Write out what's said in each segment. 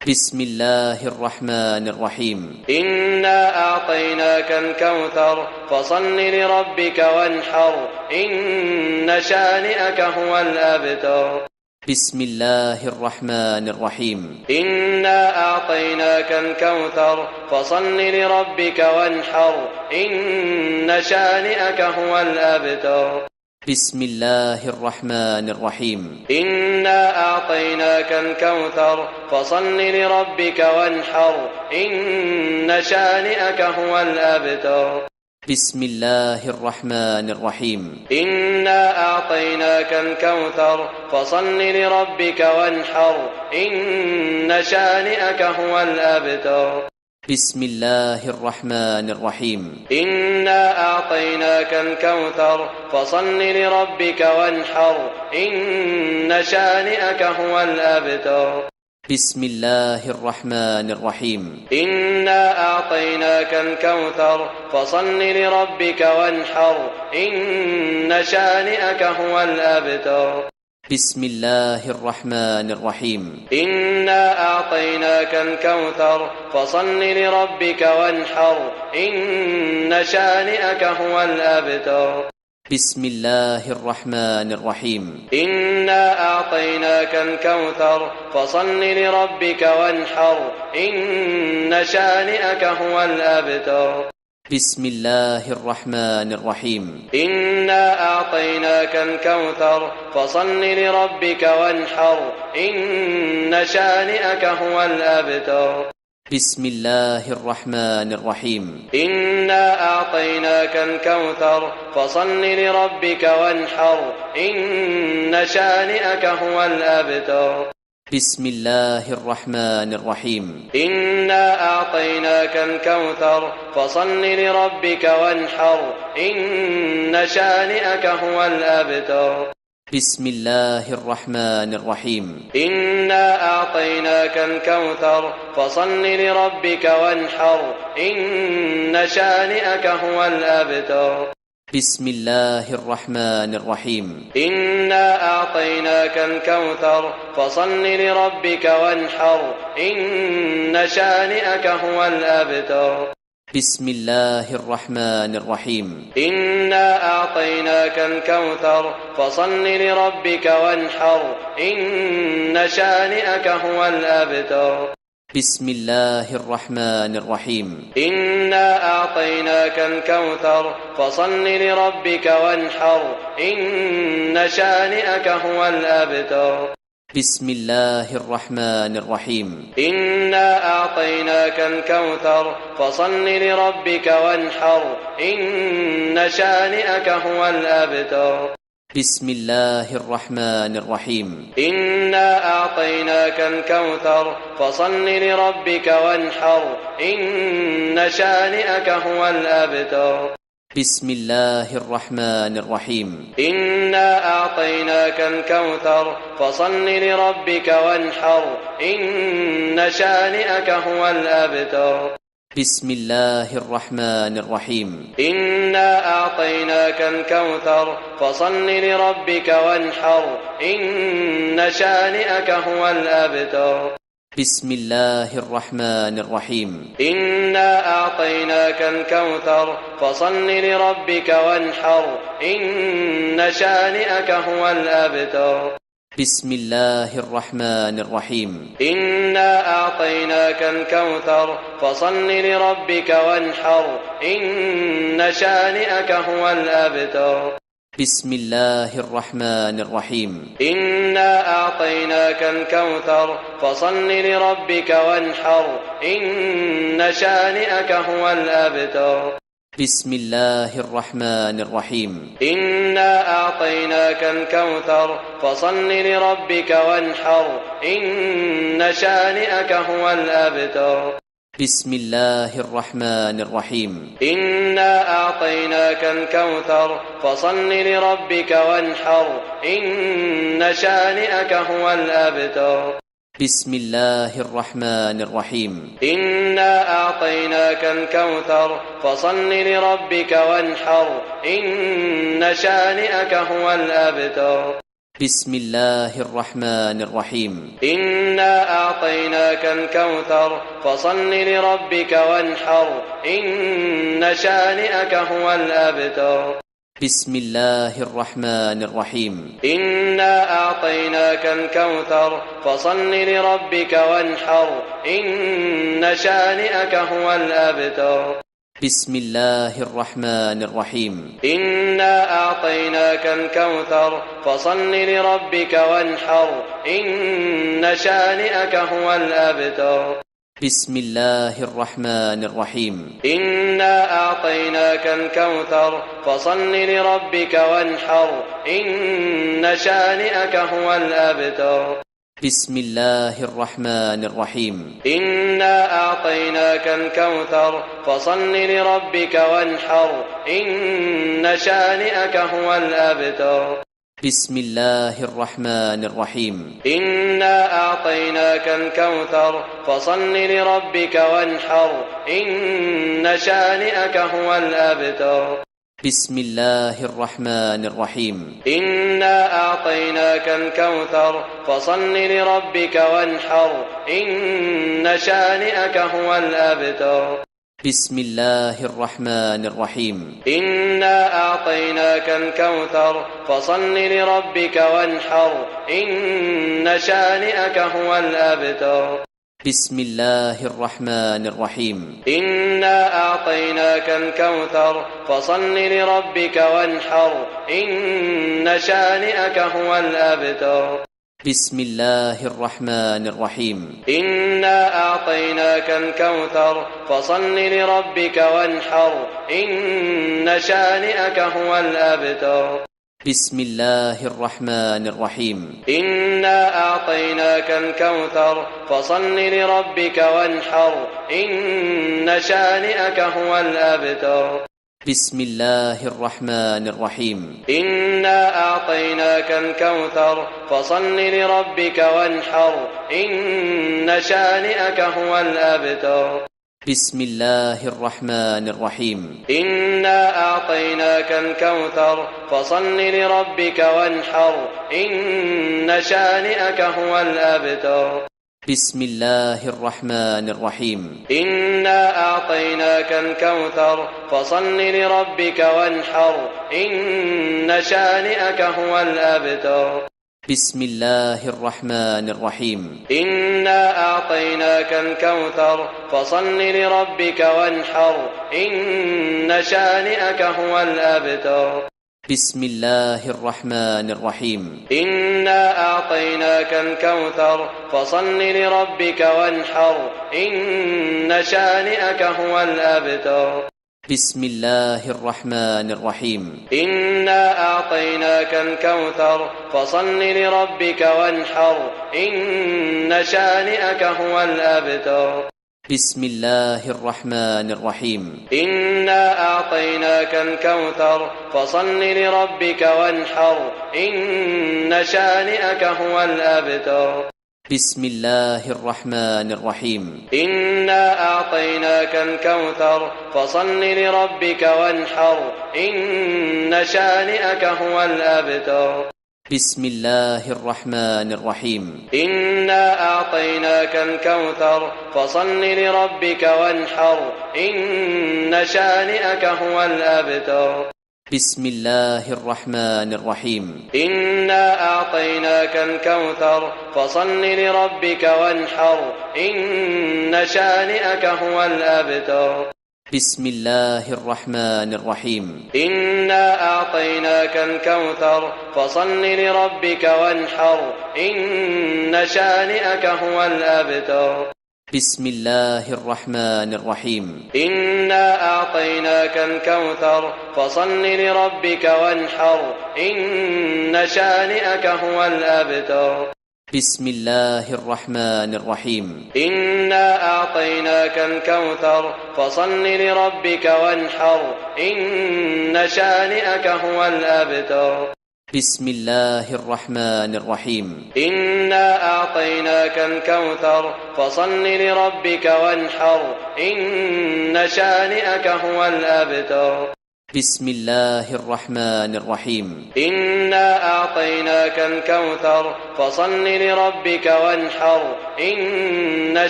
بسم الله الرحمن الرحيم. إنا أعطيناك الكوثر فصل لربك وانحر إن شانئك هو الأبتر. بسم الله الرحمن الرحيم. إنا أعطيناك الكوثر فصل لربك وانحر إن شانئك هو الأبتر. بسم الله الرحمن الرحيم. إنا أعطيناك الكوثر فصل لربك وانحر إن شانئك هو الأبتر. بسم الله الرحمن الرحيم. إنا أعطيناك الكوثر فصل لربك وانحر إن شانئك هو الأبتر. بسم الله الرحمن الرحيم. إنا أعطيناك الكوثر فصل لربك وانحر إن شانئك هو الأبتر. بسم الله الرحمن الرحيم. إنا أعطيناك الكوثر فصل لربك وانحر إن شانئك هو الأبتر. بسم الله الرحمن الرحيم. إنا أعطيناك الكوثر فصل لربك وانحر إن شانئك هو الأبتر. بسم الله الرحمن الرحيم. إنا أعطيناك الكوثر فصل لربك وانحر إن شانئك هو الأبتر. بسم الله الرحمن الرحيم. إنا أعطيناك الكوثر فصل لربك وانحر إن شانئك هو الأبتر. بسم الله الرحمن الرحيم. إنا أعطيناك الكوثر فصل لربك وانحر إن شانئك هو الأبتر. بسم الله الرحمن الرحيم. إنا أعطيناك الكوثر فصل لربك وانحر إن شانئك هو الأبتر. بسم الله الرحمن الرحيم. إنا أعطيناك الكوثر فصل لربك وانحر إن شانئك هو الأبتر. بسم الله الرحمن الرحيم. إنا أعطيناك الكوثر فصل لربك وانحر إن شانئك هو الأبتر. بسم الله الرحمن الرحيم. إنا أعطيناك الكوثر فصل لربك وانحر إن شانئك هو الأبتر. بسم الله الرحمن الرحيم. إنا أعطيناك الكوثر فصل لربك وانحر إن شانئك هو الأبتر. بسم الله الرحمن الرحيم. إنا أعطيناك الكوثر فصل لربك وانحر إن شانئك هو الأبتر. بسم الله الرحمن الرحيم. إنا أعطيناك الكوثر فصل لربك وانحر إن شانئك هو الأبتر. بسم الله الرحمن الرحيم. إنا أعطيناك الكوثر فصل لربك وانحر إن شانئك هو الأبتر. بسم الله الرحمن الرحيم. إنا أعطيناك الكوثر فصل لربك وانحر إن شانئك هو الأبتر. بسم الله الرحمن الرحيم. إنا أعطيناك الكوثر فصل لربك وانحر إن شانئك هو الأبتر. بسم الله الرحمن الرحيم. إنا أعطيناك الكوثر فصل لربك وانحر إن شانئك هو الأبتر. بسم الله الرحمن الرحيم. إنا أعطيناك الكوثر فصل لربك وانحر إن شانئك هو الأبتر. بسم الله الرحمن الرحيم. إنا أعطيناك الكوثر فصل لربك وانحر إن شانئك هو الأبتر. بسم الله الرحمن الرحيم. إنا أعطيناك الكوثر فصل لربك وانحر إن شانئك هو الأبتر. بسم الله الرحمن الرحيم. إنا أعطيناك الكوثر فصل لربك وانحر إن شانئك هو الأبتر. بسم الله الرحمن الرحيم إنا أعطيناك الكوثر فصل لربك وانحر إن شانئك هو الأبتر. بسم الله الرحمن الرحيم إنا أعطيناك الكوثر فصل لربك وانحر إن شانئك هو الأبتر. بسم الله الرحمن الرحيم إنا أعطيناك الكوثر فصل لربك وانحر إن شانئك هو الأبتر. بسم الله الرحمن الرحيم إنا أعطيناك الكوثر فصل لربك وانحر إن شانئك هو الأبتر. بسم الله الرحمن الرحيم إنا أعطيناك الكوثر فصل لربك وانحر إن شانئك هو الأبتر. بسم الله الرحمن الرحيم إنا أعطيناك الكوثر فصل لربك وانحر إن شانئك هو الأبتر. بسم الله الرحمن الرحيم إنا أعطيناك الكوثر فصل لربك وانحر إن شانئك هو الأبتر. بسم الله الرحمن الرحيم إنا أعطيناك الكوثر فصل لربك وانحر إن شانئك هو الأبتر. بسم الله الرحمن الرحيم إنا أعطيناك الكوثر فصل لربك وانحر إن شانئك هو الأبتر. بسم الله الرحمن الرحيم إنا أعطيناك الكوثر فصل لربك وانحر إن شانئك هو الأبتر. بسم الله الرحمن الرحيم إنا أعطيناك الكوثر فصل لربك وانحر إن شانئك هو الأبتر. بسم الله الرحمن الرحيم إنا أعطيناك الكوثر فصل لربك وانحر إن شانئك هو الأبتر. بسم الله الرحمن الرحيم إنا أعطيناك الكوثر فصل لربك وانحر إن شانئك هو الأبتر. بسم الله الرحمن الرحيم إنا أعطيناك الكوثر فصل لربك وانحر إن شانئك هو الأبتر. بسم الله الرحمن الرحيم إنا أعطيناك الكوثر فصل لربك وانحر إن شانئك هو الأبتر. بسم الله الرحمن الرحيم إنا أعطيناك الكوثر فصل لربك وانحر إن شانئك هو الأبتر. بسم الله الرحمن الرحيم إنا أعطيناك الكوثر فصل لربك وانحر إن شانئك هو الأبتر. بسم الله الرحمن الرحيم إنا أعطيناك الكوثر فصل لربك وانحر إن شانئك هو الأبتر. بسم الله الرحمن الرحيم إنا أعطيناك الكوثر فصل لربك وانحر إن شانئك هو الأبتر. بسم الله الرحمن الرحيم إنا أعطيناك الكوثر فصل لربك وانحر إن شانئك هو الأبتر. بسم الله الرحمن الرحيم إنا أعطيناك الكوثر فصل لربك وانحر إن شانئك هو الأبتر. بسم الله الرحمن الرحيم إنا أعطيناك الكوثر فصل لربك وانحر إن شانئك هو الأبتر. بسم الله الرحمن الرحيم إنا أعطيناك الكوثر فصل لربك وانحر إن شانئك هو الأبتر. بسم الله الرحمن الرحيم إنا أعطيناك الكوثر فصل لربك وانحر إن شانئك هو الأبتر. بسم الله الرحمن الرحيم إنا أعطيناك الكوثر فصل لربك وانحر إن شانئك هو الأبتر. بسم الله الرحمن الرحيم. إنا أعطيناك الكوثر فصل لربك وانحر إن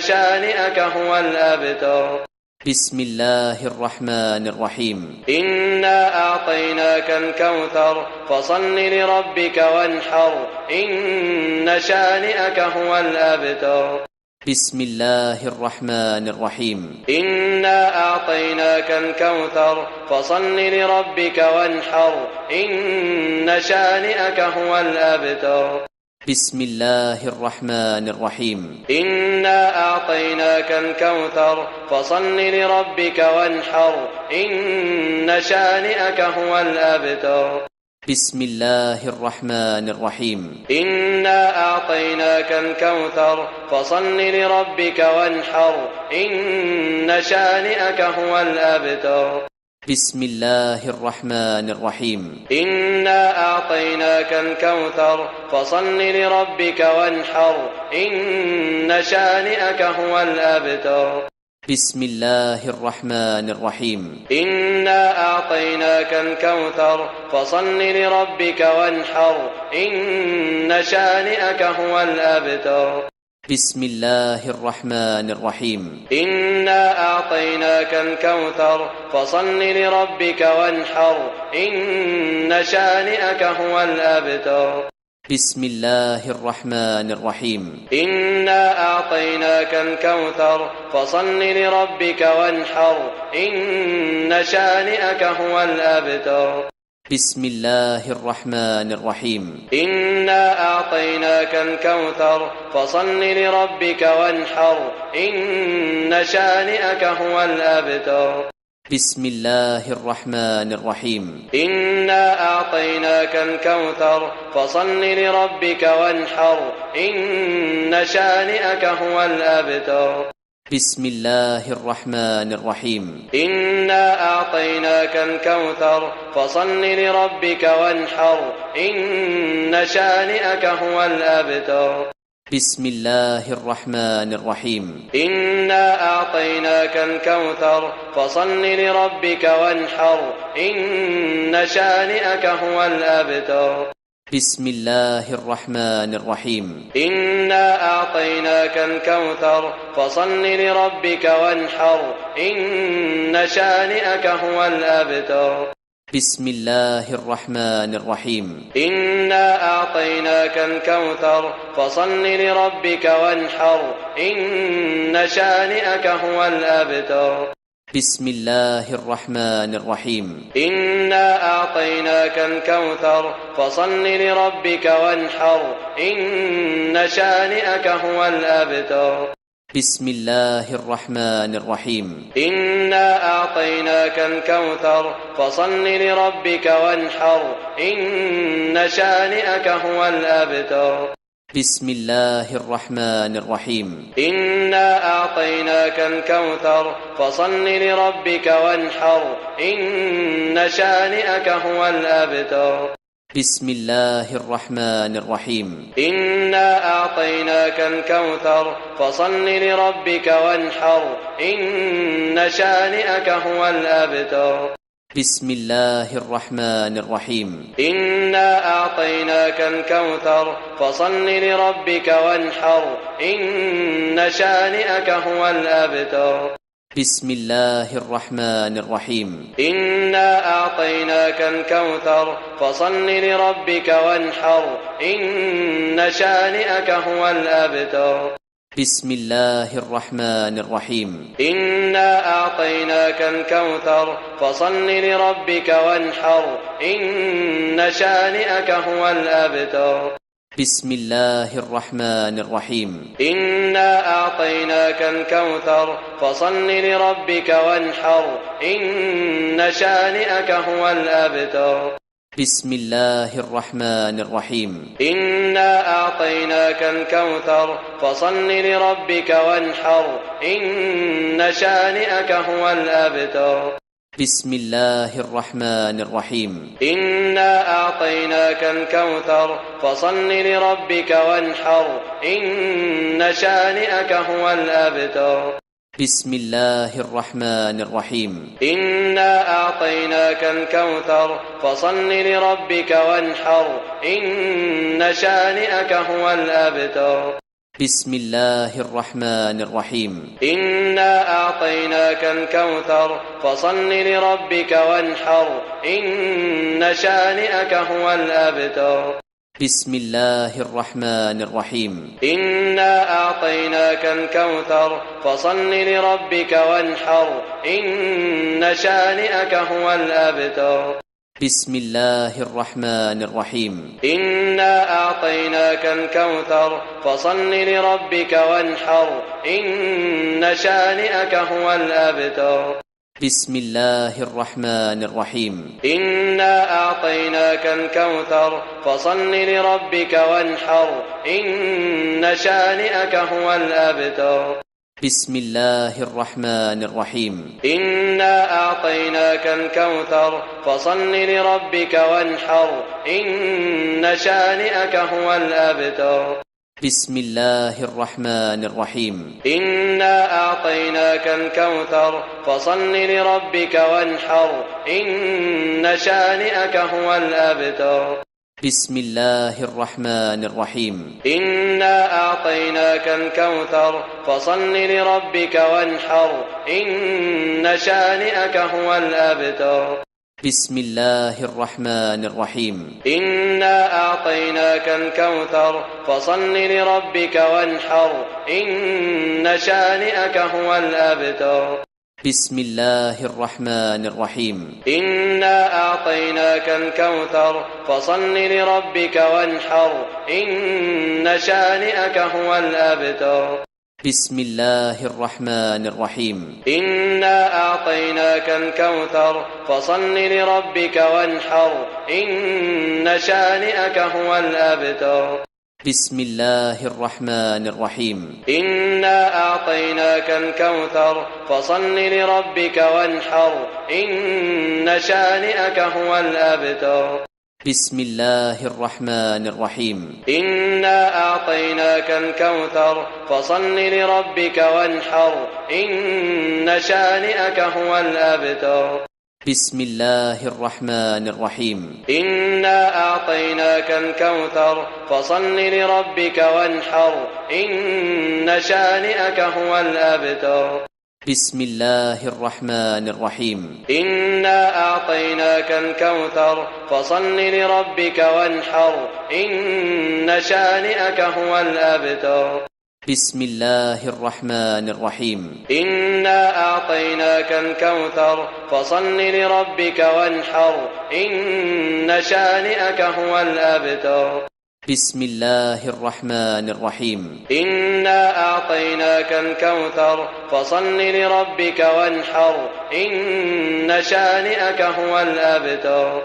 شانئك هو الأبتر. بسم الله الرحمن الرحيم. إنا أعطيناك الكوثر فصل لربك وانحر إن شانئك هو الأبتر. بسم الله الرحمن الرحيم. إنا أعطيناك الكوثر فصل لربك وانحر إن شانئك هو الأبتر. بسم الله الرحمن الرحيم. إنا أعطيناك الكوثر فصل لربك وانحر إن شانئك هو الأبتر. بسم الله الرحمن الرحيم. إنا أعطيناك الكوثر فصل لربك وانحر إن شانئك هو الأبتر. بسم الله الرحمن الرحيم. إنا أعطيناك الكوثر فصل لربك وانحر إن شانئك هو الأبتر. بسم الله الرحمن الرحيم. إنا أعطيناك الكوثر فصل لربك وانحر إن شانئك هو الأبتر. بسم الله الرحمن الرحيم. إنا أعطيناك الكوثر فصل لربك وانحر إن شانئك هو الأبتر. بسم الله الرحمن الرحيم. إنا أعطيناك الكوثر فصل لربك وانحر إن شانئك هو الأبتر. بسم الله الرحمن الرحيم. إنا أعطيناك الكوثر فصل لربك وانحر إن شانئك هو الأبتر. بسم الله الرحمن الرحيم. إنا أعطيناك الكوثر فصل لربك وانحر إن شانئك هو الأبتر. بسم الله الرحمن الرحيم. إنا أعطيناك الكوثر فصل لربك وانحر إن شانئك هو الأبتر. بسم الله الرحمن الرحيم. إنا أعطيناك الكوثر فصل لربك وانحر إن شانئك هو الأبتر. بسم الله الرحمن الرحيم. إنا أعطيناك الكوثر فصل لربك وانحر إن شانئك هو الأبتر. بسم الله الرحمن الرحيم. إنا أعطيناك الكوثر فصل لربك وانحر إن شانئك هو الأبتر. بسم الله الرحمن الرحيم. إنا أعطيناك الكوثر فصل لربك وانحر إن شانئك هو الأبتر. بسم الله الرحمن الرحيم. إنا أعطيناك الكوثر فصل لربك وانحر إن شانئك هو الأبتر. بسم الله الرحمن الرحيم. إنا أعطيناك الكوثر فصل لربك وانحر إن شانئك هو الأبتر. بسم الله الرحمن الرحيم. إنا أعطيناك الكوثر فصل لربك وانحر إن شانئك هو الأبتر. بسم الله الرحمن الرحيم. إنا أعطيناك الكوثر فصل لربك وانحر إن شانئك هو الأبتر. بسم الله الرحمن الرحيم. إنا أعطيناك الكوثر فصل لربك وانحر إن شانئك هو الأبتر. بسم الله الرحمن الرحيم. إنا أعطيناك الكوثر فصل لربك وانحر إن شانئك هو الأبتر. بسم الله الرحمن الرحيم. إنا أعطيناك الكوثر فصل لربك وانحر إن شانئك هو الأبتر. بسم الله الرحمن الرحيم. إنا أعطيناك الكوثر فصل لربك وانحر إن شانئك هو الأبتر. بسم الله الرحمن الرحيم. إنا أعطيناك الكوثر فصل لربك وانحر إن شانئك هو الأبتر. بسم الله الرحمن الرحيم. إنا أعطيناك الكوثر فصل لربك وانحر إن شانئك هو الأبتر. بسم الله الرحمن الرحيم. إنا أعطيناك الكوثر فصل لربك وانحر إن شانئك هو الأبتر. بسم الله الرحمن الرحيم. إنا أعطيناك الكوثر فصل لربك وانحر إن شانئك هو الأبتر. بسم الله الرحمن الرحيم. إنا أعطيناك الكوثر فصل لربك وانحر إن شانئك هو الأبتر. بسم الله الرحمن الرحيم. إنا أعطيناك الكوثر فصل لربك وانحر إن شانئك هو الأبتر. بسم الله الرحمن الرحيم. إنا أعطيناك الكوثر فصل لربك وانحر إن شانئك هو الأبتر. بسم الله الرحمن الرحيم. إنا أعطيناك الكوثر فصل لربك وانحر إن شانئك هو الأبتر. بسم الله الرحمن الرحيم. إنا أعطيناك الكوثر فصل لربك وانحر إن شانئك هو الأبتر. بسم الله الرحمن الرحيم. إنا أعطيناك الكوثر فصل لربك وانحر إن شانئك هو الأبتر. بسم الله الرحمن الرحيم. إنا أعطيناك الكوثر فصل لربك وانحر إن شانئك هو الأبتر. بسم الله الرحمن الرحيم. إنا أعطيناك الكوثر فصل لربك وانحر إن شانئك هو الأبتر. بسم الله الرحمن الرحيم. إنا أعطيناك الكوثر فصل لربك وانحر إن شانئك هو الأبتر. بسم الله الرحمن الرحيم. إنا أعطيناك الكوثر فصل لربك وانحر إن شانئك هو الأبتر. بسم الله الرحمن الرحيم. إنا أعطيناك الكوثر فصل لربك وانحر إن شانئك هو الأبتر. بسم الله الرحمن الرحيم. إنا أعطيناك الكوثر فصل لربك وانحر إن شانئك هو الأبتر. بسم الله الرحمن الرحيم. إنا أعطيناك الكوثر فصل لربك وانحر إن شانئك هو الأبتر. بسم الله الرحمن الرحيم. إنا أعطيناك الكوثر فصل لربك وانحر إن شانئك هو الأبتر.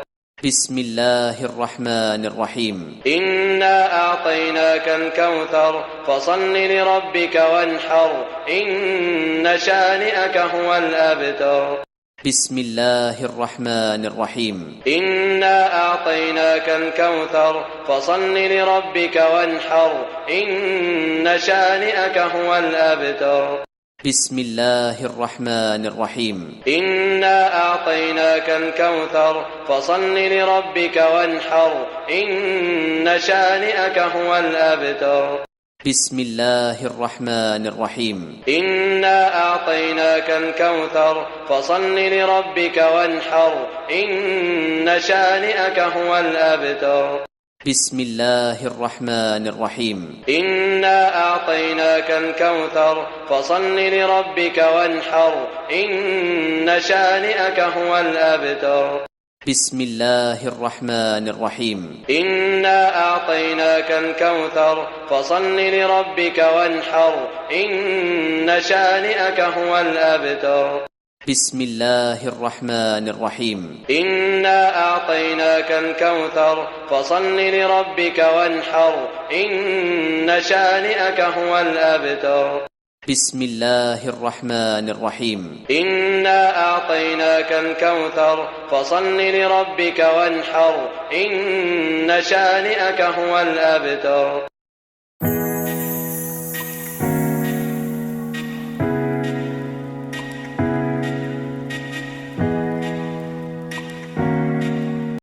بسم الله الرحمن الرحيم. إنا أعطيناك الكوثر فصل لربك وانحر إن شانئك هو الأبتر. بسم الله الرحمن الرحيم. إنا أعطيناك الكوثر فصل لربك وانحر إن شانئك هو الأبتر. بسم الله الرحمن الرحيم. إنا أعطيناك الكوثر فصل لربك وانحر إن شانئك هو الأبتر. بسم الله الرحمن الرحيم. إنا أعطيناك الكوثر فصل لربك وانحر إن شانئك هو الأبتر. بسم الله الرحمن الرحيم. إنا أعطيناك الكوثر فصل لربك وانحر إن شانئك هو الأبتر. بسم الله الرحمن الرحيم. إنا أعطيناك الكوثر فصل لربك وانحر إن شانئك هو الأبتر. بسم الله الرحمن الرحيم. إنا أعطيناك الكوثر فصل لربك وانحر إن شانئك هو الأبتر. بسم الله الرحمن الرحيم. إنا أعطيناك الكوثر فصل لربك وانحر إن شانئك هو الأبتر.